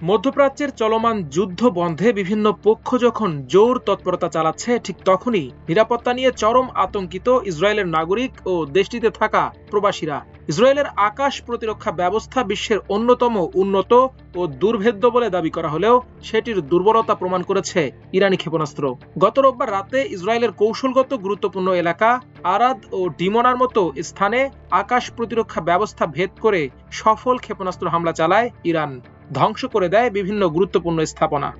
মধ্যপ্রাচ্যের চলমান যুদ্ধ বন্ধে বিভিন্ন পক্ষ যখন জোর তৎপরতা চালাচ্ছে, ঠিক তখনই নিরাপত্তা নিয়ে চরম আতঙ্কিত ইসরায়েলের নাগরিক ও দেশটিতে থাকা প্রবাসীরা। ইসরায়েলের আকাশ প্রতিরক্ষা ব্যবস্থা বিশ্বের অন্যতম উন্নত ও দুর্ভেদ্য বলে দাবি করা হলেও সেটির দুর্বলতা প্রমাণ করেছে ইরানি ক্ষেপণাস্ত্র। গত রোববার রাতে ইসরায়েলের কৌশলগত গুরুত্বপূর্ণ এলাকা আরাদ ও ডিমোনার মতো স্থানে আকাশ প্রতিরক্ষা ব্যবস্থা ভেদ করে সফল ক্ষেপণাস্ত্র হামলা চালায় ইরান, ধ্বংস করে দেয় বিভিন্ন গুরুত্বপূর্ণ স্থাপনা।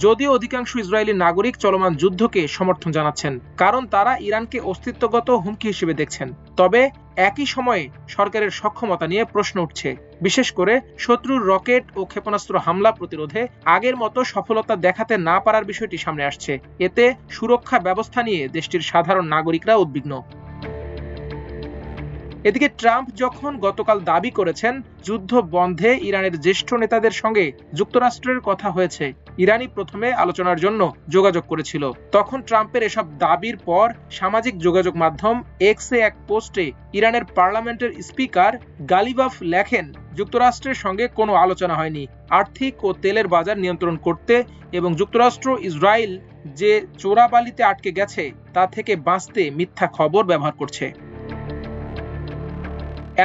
যদিও অধিকাংশ ইসরায়েলি নাগরিক চলমান যুদ্ধকে সমর্থন জানাচ্ছেন, কারণ তারা ইরানকে অস্তিত্বগত হুমকি হিসেবে দেখছেন। তবে একই সময়ে সরকারের সক্ষমতা নিয়ে প্রশ্ন উঠছে, বিশেষ করে শত্রুর রকেট ও ক্ষেপণাস্ত্র হামলা প্রতিরোধে আগের মতো সফলতা দেখাতে না পারার বিষয়টি সামনে আসছে। এতে সুরক্ষা ব্যবস্থা নিয়ে দেশটির সাধারণ নাগরিকরা উদ্বিগ্ন। এদিকে ট্রাম্প যখন গতকাল দাবি করেছেন যুদ্ধ বন্ধে ইরানের জ্যেষ্ঠ নেতাদের সঙ্গে যুক্তরাষ্ট্রের কথা হয়েছে, ইরানি প্রথমে আলোচনার জন্য যোগাযোগ করেছিল। তখন ট্রাম্পের এসব দাবির পর সামাজিক যোগাযোগ মাধ্যম এক্সে এক পোস্টে ইরানের পার্লামেন্টের স্পিকার গালিবাফ লেখেন, যুক্তরাষ্ট্রের সঙ্গে কোনো আলোচনা হয়নি। আর্থিক ও তেলের বাজার নিয়ন্ত্রণ করতে এবং যুক্তরাষ্ট্র ইসরায়েল যে চোরাবালিতে আটকে গেছে তা থেকে বাঁচতে মিথ্যা খবর ব্যবহার করছে।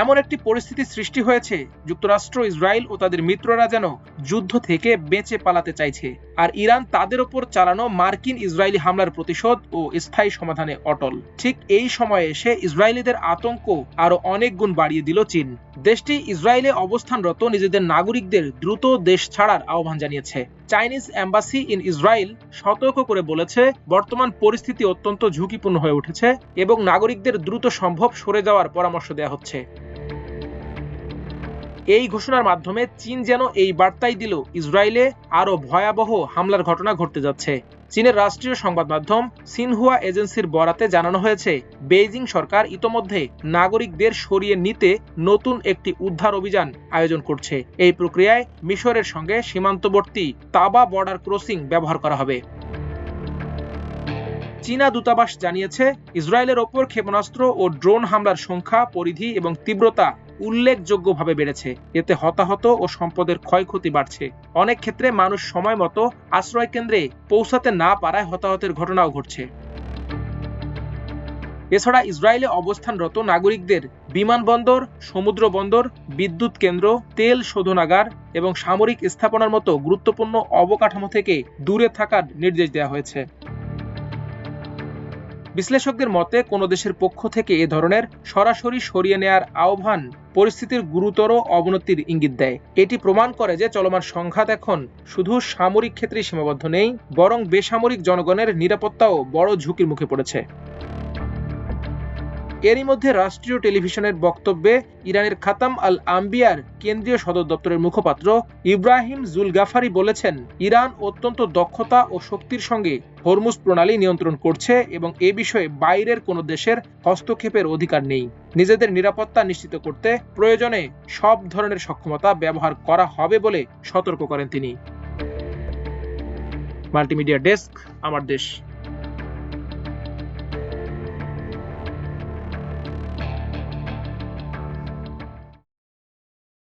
এমন একটি পরিস্থিতি সৃষ্টি হয়েছে, যুক্তরাষ্ট্র ইসরায়েল ও তাদের মিত্ররা যেন যুদ্ধ থেকে বেঁচে পালাতে চাইছে, আর ইরান তাদের ওপর চালানো মার্কিন ইসরায়েলি হামলার প্রতিশোধ ও স্থায়ী সমাধানে অটল। ঠিক এই সময়ে এসে ইসরায়েলিদের আতঙ্ক আরো অনেক গুণ বাড়িয়ে দিল চীন। দেশটি ইসরায়েলে অবস্থানরত নিজেদের নাগরিকদের দ্রুত দেশ ছাড়ার আহ্বান জানিয়েছে। চাইনিজ এম্বাসি ইন ইসরায়েল সতর্ক করে বলেছে, বর্তমান পরিস্থিতি অত্যন্ত ঝুঁকিপূর্ণ হয়ে উঠেছে এবং নাগরিকদের দ্রুত সম্ভব সরে যাওয়ার পরামর্শ দেওয়া হচ্ছে। এই ঘোষণার মাধ্যমে চীন যেন এই বার্তাই দিল, ইসরায়েলে আরো ভয়াবহ হামলার ঘটনা ঘটতে যাচ্ছে। চীনের রাষ্ট্রীয় সংবাদ মাধ্যম সিনহুয়া এজেন্সির বরাতে জানানো হয়েছে, বেইজিং সরকার ইতোমধ্যে নাগরিকদের সরিয়ে নিতে নতুন একটি উদ্ধার অভিযান আয়োজন করছে। এই প্রক্রিয়ায় মিশরের সঙ্গে সীমান্তবর্তী তাবা বর্ডার ক্রসিং ব্যবহার করা হবে। চীনা দূতাবাস জানিয়েছে, ইসরায়েলের ওপর ক্ষেপণাস্ত্র ও ড্রোন হামলার সংখ্যা, পরিধি এবং তীব্রতা উল্লেখযোগ্যভাবে বেড়েছে। এতে হতাহত ও সম্পদের ক্ষয়ক্ষতি বাড়ছে। অনেক ক্ষেত্রে মানুষ সময় মতো আশ্রয় কেন্দ্রে পৌঁছাতে না পারায় হতাহতের ঘটনাও ঘটছে। এছাড়া ইসরায়েলে অবস্থানরত নাগরিকদের বিমানবন্দর, সমুদ্র বন্দর, বিদ্যুৎ কেন্দ্র, তেল শোধনাগার এবং সামরিক স্থাপনার মতো গুরুত্বপূর্ণ অবকাঠামো থেকে দূরে থাকার নির্দেশ দেওয়া হয়েছে। বিশ্লেষকদের মতে, কোনো দেশের পক্ষ থেকে এ ধরনের সরাসরি সরিয়ে নেয়ার আহ্বান পরিস্থিতির গুরুতর অবনতির ইঙ্গিত দেয়। এটি প্রমাণ করে যে চলমান সংঘাত এখন শুধু সামরিক ক্ষেত্রে সীমাবদ্ধ নেই, বরং বেসামরিক জনগণের নিরাপত্তাও বড় ঝুঁকির মুখে পড়েছে। এরই মধ্যে রাষ্ট্রীয় টেলিভিশনের বক্তব্যে ইরানের খাতাম আল আম্বিয়ার কেন্দ্রীয় সদর দপ্তরের মুখপাত্র ইব্রাহিম জুলগাফারি বলেছেন, ইরান অত্যন্ত দক্ষতা ও শক্তির সঙ্গে হরমুজ প্রণালী নিয়ন্ত্রণ করছে এবং এ বিষয়ে বাইরের কোনো দেশের হস্তক্ষেপের অধিকার নেই। নিজেদের নিরাপত্তা নিশ্চিত করতে প্রয়োজনে সব ধরনের সক্ষমতা ব্যবহার করা হবে বলে সতর্ক করেন তিনি। মাল্টিমিডিয়া ডেস্ক, আমার দেশ।